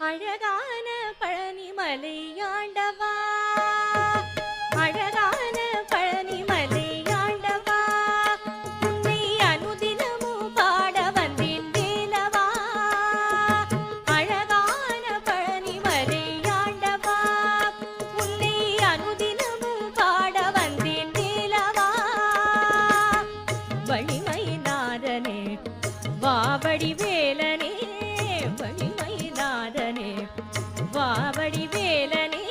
அழகான பழனிமலை ஆண்டவா, அழகான பழனிமலை ஆண்டவா, உன்னை அனுதினமும் பாட வந்தேன் வேலவா. அழகான பழனிமலை ஆண்டவா, உன்னை அனுதினமும் பாட வந்தேன் வேலவா. வழிமயிலாதனே வாவடி வேலனே, வழிமயிலாதனே வாவடி வேலனே,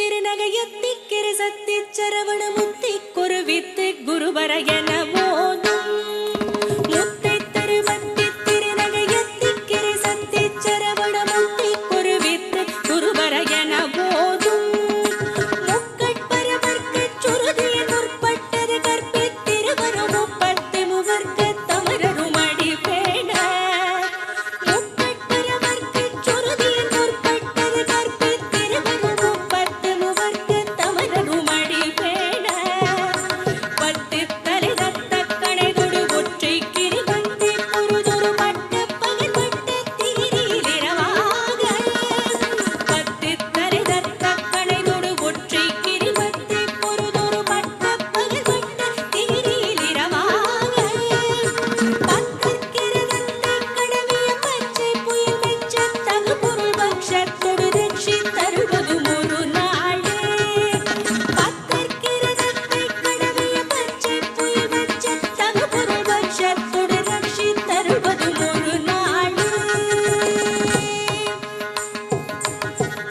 திருநகையத்திக்கிரு சக்தி சரவண முத்தி குருவித்து குருவர என போதும் முத்தை தருமத்தி திருநகையத்திக்கிரு சக்தி சரவண முத்தி குருவித்து குருவர என போதும் முக்கட்பரவர்க்கச் சுருதிய முற்பட்டது கற்பித்திருவரும் முப்பத்து முவர்க்க தமரரும் அடிபேண முக்கட்பரவர்க்கச் சுருதிய முற்பட்டது கற்பித்திருவரும் முப்பத்து முவர்க்க தமரரும் அடிபேண பத்து தலை தத்த கணைதொடு ஒற்றை கிரிவந்தி பொருதொரு பட்ட பகல்பட்ட தீரிலிரவாக பத்து தலை தத்த கணைதொடு ஒற்றை கிரிவந்தி பொருதொரு பட்ட பகல்பட்ட தீரிலிரவாக பக்கற்கிரதத்தை கடவிய பச்சை புயல் வெச்ச தகு பொருள் பக்ஷத்தொடு ரட்சி தருவதும் ஒரு நாளே பக்கற்கிரதத்தை கடவிய பச்சை புயல் வெச்ச தகு பொருள் பக்ஷத்தொடு ரட்சி தருவதும் ஒரு நாளே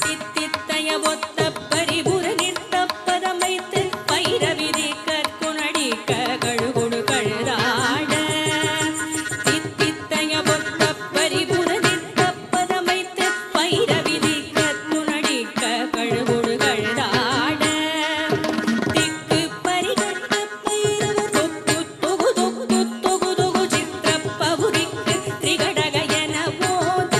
தித்தித்தய ஒத்த பரிபுர நிற்பதமைத்து பைரவிதி கற்குணடி கழுகுடு கழுதாட தித்தித்தய ஒத்த பரிபுர நிற்பதமைத்து பைரவிதி கற்குணடி கழுகுடு கழுதாட திக்கு பரிகட்ட பைரவர் தொக்கு தொகு தொகு தொகு தொகு சித்திரப்பவுரிக்கு திரிகடக என போத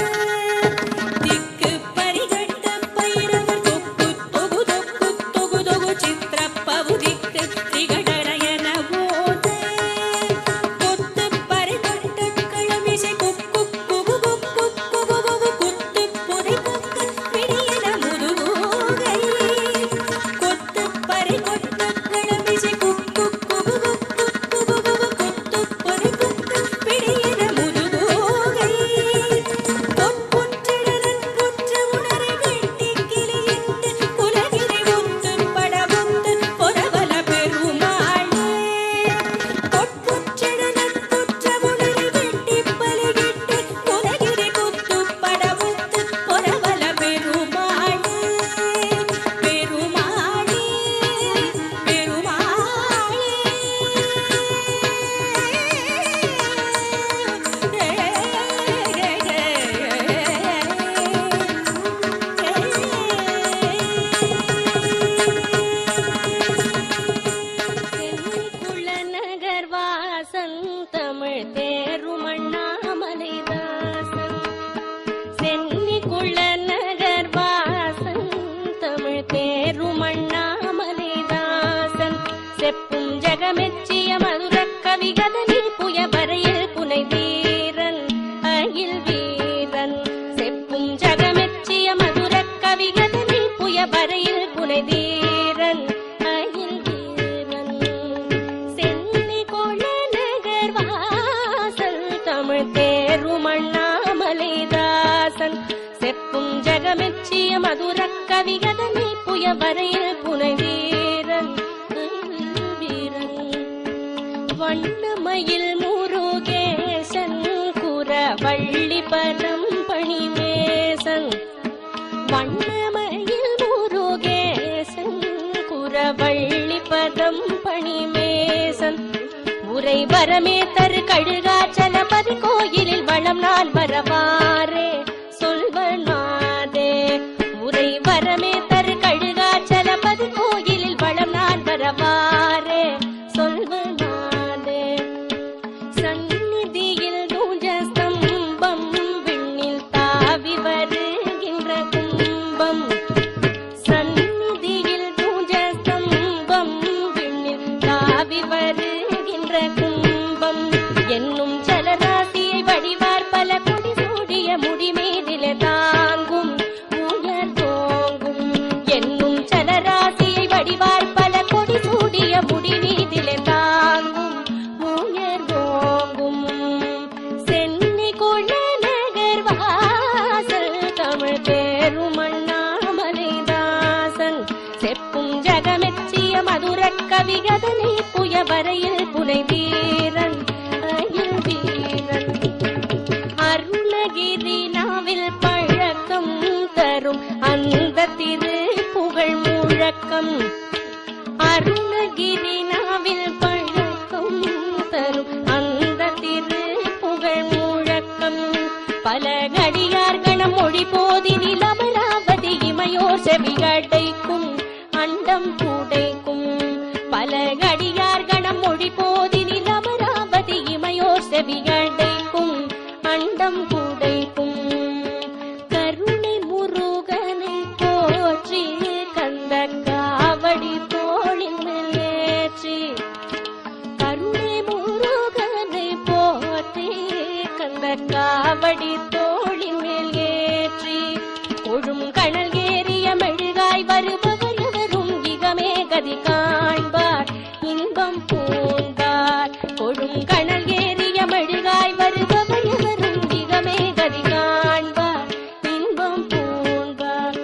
திக்கு பரிகட்ட பைரவர் தொக்கு தொகு தொகு தொகு தொகு சித்திரப்பவுரிக்கு திரிகடக என போத கொத்து பரிகட்ட கிளமிசை குக்கு குகு குக்கு குகு குகு குத்து புதை குக்க பிடியன முதுகோகை கொத்து பரிகட்ட கிளமிசை குக்கு குகு குக்கு குகு குகு குத்து புதை குக்க பிடியன முதுகோகை பொற்புற்றிடரன் புற்ற உணரை வெட்டி கிளியிட்டு குலகிரி ஒத்து படவந்து பொறவல பெருமாளே பொற்புற்றிடரன் புற்ற உணரை வெட்டி பலிகிட்டு குலகிரி குத்து படவந்து பொறவல பெருமாளே பெருமாளே குலநகர் வாசன் தமிழ் தேருமண்ணாமலைதாசன் சென்னி குலநகர் வாசன் தமிழ் தேருமண்ணாமலைதாசன் செப்பும் ஜகமெச்சிய மதுரக் கவிகதனி புய வரையில் புனை வீரன் அயில் வீரன் செப்பும் ஜகமெச்சிய மதுரக் கவிகதனி புய வரையில் புனை வீரன் அயில் வீரன் சென்னி குலநகர் வாசல் தமிழ் தேருமண்ணாமலைதாசன் செப்பும் ஜகமெச்சிய மதுரக் கவிகதனி புய வரையில் புனை வீரன் அயில் வீரன் வண்ணமயில் முருகேசன் குரவள்ளி பரம்பணிமேசன் வண்ணமயில் முருகேசன் குரவள்ளி பரம்பணிமேசன் உரை வரமே தரு கழுகாச்சலபதி கோயிலில் வளம் நான் வரவாரே சொல்வனாதே உரை வரமே தரு கழுகாச்சலபதி கோயிலில் வளம் நான் வரவாரே சொல்வனாதே சந்நிதியில் தூஜஸ்தம்பம் விண்ணில் தாவி வருகின்ற கும்பம் சந்நிதியில் தூஜஸ்தம்பம் விண்ணில் தாவி வருகின்ற கும்பம் என்னும் ஜலராசியை வடிவார் பல கொடி சூடிய முடிமீதிலே தாங்கும் உயர் தோங்கும் என்னும் ஜலராசியை வடிவார் பல கொடி சூடிய முடிமீதிலே தாங்கும் உயர் தோங்கும் சென்னி குலநகர் வாசல் தமிழ் தேருமண்ணாமலைதாசன் செப்பும் ஜகமெச்சிய மதுரக் கவிகதனை புய வரையில் புனை வீரன் அயில் வீரன் அருணகிரி நாவில் பழக்கம் தரும் அந்த திரு புகழ் முழக்கம் அருணகிரிநாவில் பழக்கம் தரும் அந்த திரு புகழ் முழக்கம் பல கடியார் கணம் மொழி போதினில் அமராவதி இமையோர் செவிகடைக்கும் அண்டம் கூடைக்கும் பல கடியார் கணம் மொழி போதினில் அமராவதி இமையோர் செவிகடைக்கும் அண்டம் கூடைக்கும் கருணை முருகனை போற்றி கந்த காவடி தோளின் மேலேற்றி கருணை முருகனை போற்றி கந்த காவடி தோளின் மேல் ஏற்றி கொழும் கணல் ஏறிய மெழுகாய் வருபவர் எவரும் இகமே கதி காண்பார் இன்பம் பூண்டார் கொழும் கணல் ஏறிய மெழுகாய் வருபவர் எவரும் இகமே கதி காண்பார் இன்பம் பூண்டார்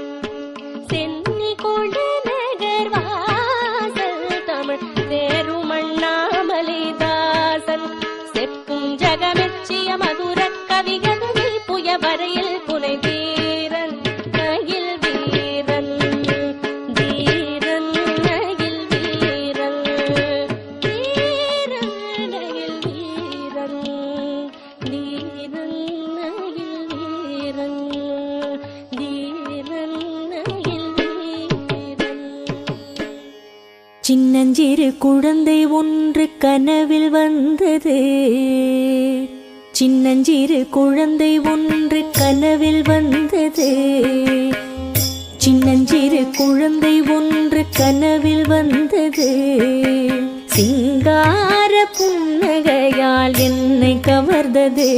சென்னி கொண்டு நகர் வாசல் தமிழ் வேறும் அண்ணாமலைதாசன் செப்பும் ஜகமெச்சிய மதுர கவிகதனை புய வரையில் புனை தீரன் நகில் வீரன் தீரன் நகில் வீரன் தீரன் நகில் வீரன் தீரன் நகில் வீரன் தீரன் நகில் வீரன். சின்னஞ்சிறு குழந்தை ஒன்று கனவில் வந்தது சின்னஞ்சிறு குழந்தை ஒன்று கனவில் வந்தது சின்னஞ்சிறு குழந்தை ஒன்று கனவில் வந்தது சிங்கார புன்னகையால் என்னை கவர்ந்தது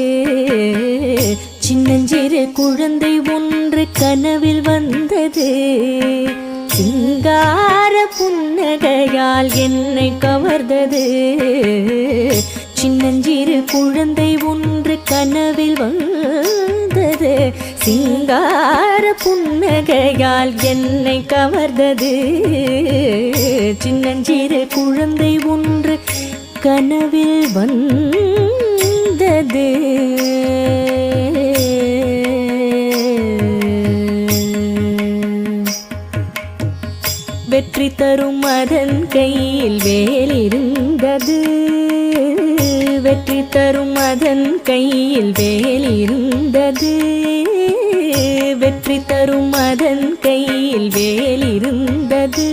சின்னஞ்சிறு குழந்தை ஒன்று கனவில் வந்தது சிங்கார புன்னகையால் என்னை கவர்ந்தது சின்னஞ்சிறு குழந்தை ஒன்று கனவில் வந்தது சிங்கார புன்னகையால் என்னை கவர்ந்தது சின்னஞ்சிறு குழந்தை ஒன்று கனவில் வந்தது. வெற்றி தரும் அதன் கையில் வேல் இருந்தது வெற்றி தரும் அதன் கையில் வேல் இருந்தது வெற்றி தரும் அதன் கையில் வேல் இருந்தது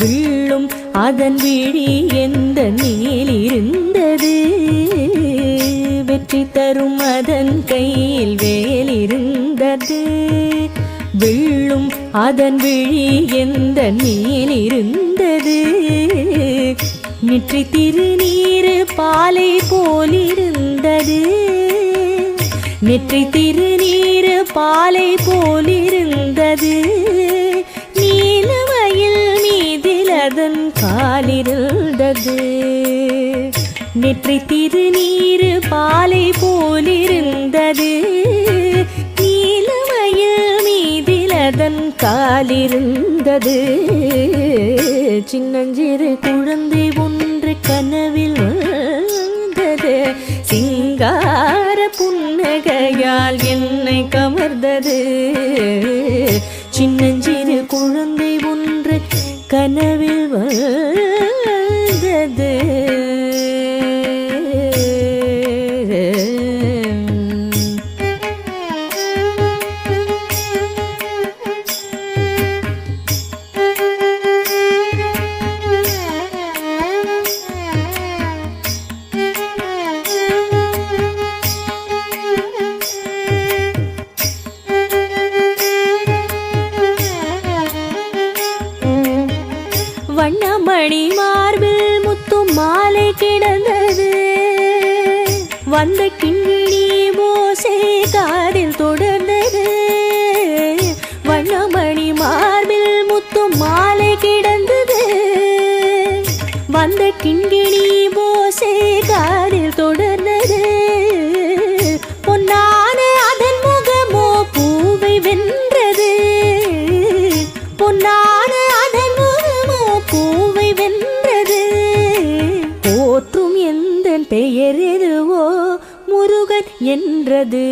வில்லும் அதன் விழி எந்த நீல் இருந்தது வெற்றி தரும் அதன் கையில் வேல் இருந்தது வில்லும் அதன் விழி எந்த நீல் இருந்தது நெற்றி திருநீரு பாலை போலிருந்தது நெற்றி திருநீரு பாலை போலிருந்தது நீலமயில் மீதில் அதன் காலிருந்தது நெற்றி திருநீரு பாலை போலிருந்தது நீலமயில் மீதில் அதன் காலிருந்தது சின்னஞ்சிறு குழந்தை ஒன்று கனவில் வந்தது சிங்கார புன்னகையால் என்னை கவர்ந்தது சின்னஞ்சிறு குழந்தை ஒன்று கனவில் வந்தது. வண்ணமணி மார்பில் முத்தும் மாலை கிடந்தது வந்த கிண்ணி ஓசை காதில் தொடர்ந்தது வண்ணமணி மார்பில் முத்தும் மாலை கிடந்தது வந்த கிண்கிணி ஓசை காதில் தொடர்ந்தது பொன்னான அதன் முகமோ பூவை வென்றது பொன்னான அதன் முகமோ பூவை வென்றது போற்றும் எந்தன் பெயர் எதுவோ முருகன் என்றது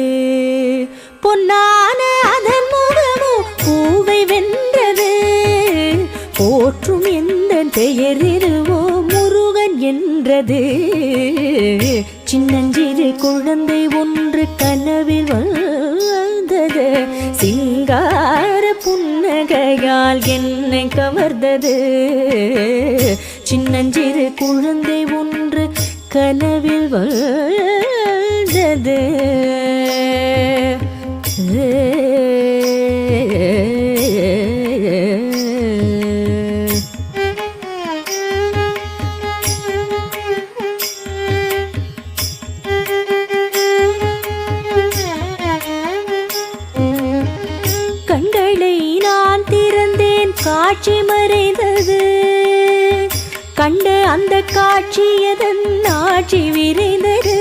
பொன்னான அதன் முகமோ பூவை வென்றது பெயர் எதுவோ முருகன் என்றது. சின்னஞ்சிறு குழந்தை ஒன்று கனவில் வந்தது. சிங்கார புன்னகையால் என்னை கவர்ந்தது. சின்னஞ்சிறு குழந்தை ஒன்று கனவில் வந்தது. கண்களை நான் திறந்தேன், காட்சி மறைந்தது. கண்ட அந்த காட்சியதன் ஆட்சி விரைந்தது.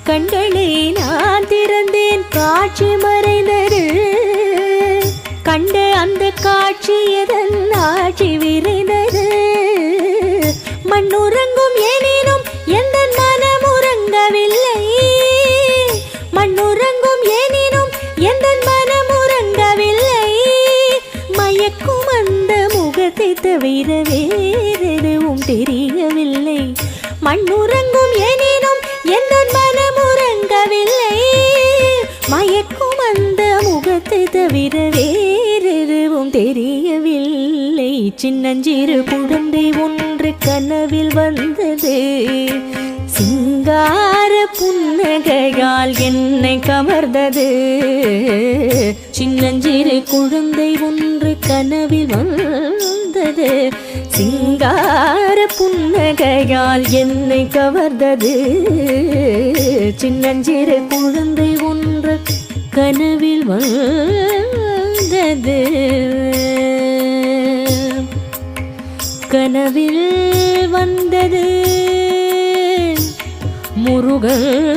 கண்களை நான் திறந்தேன், காட்சி மறைந்தது. கண்ட அந்த காட்சியதன் ஆட்சி விரைந்தது. மண்ணுறங்கும் எனினும் எந்த மனம் உறங்கவில்லை. மண்ணுறங்கும் எனினும் எந்த மனம் உறங்கவில்லை. மயக்கும் அந்த முகத்தை தவிர வேறெதுவும் தெரியவில்லை. மண்ணுறங்கும் எனினும் எந்த மனம் உறங்கவில்லை. மயக்கும் அந்த முகத்தை தவிர வேறெதுவும் தெரியவில்லை. சின்னஞ்சிறு குழந்தை ஒன்று கனவில் வந்தது. சிங்கார புன்னகையால் என்னை கவர்ந்தது. சின்னஞ்சிறு குழந்தை ஒன்று கனவில் வந்தது. சிங்கார புன்னகையால் என்னை கவர்ந்தது. சின்னஞ்சிறு குழந்தை ஒன்று கனவில் வந்தது. கனவில் வந்தது முருகன்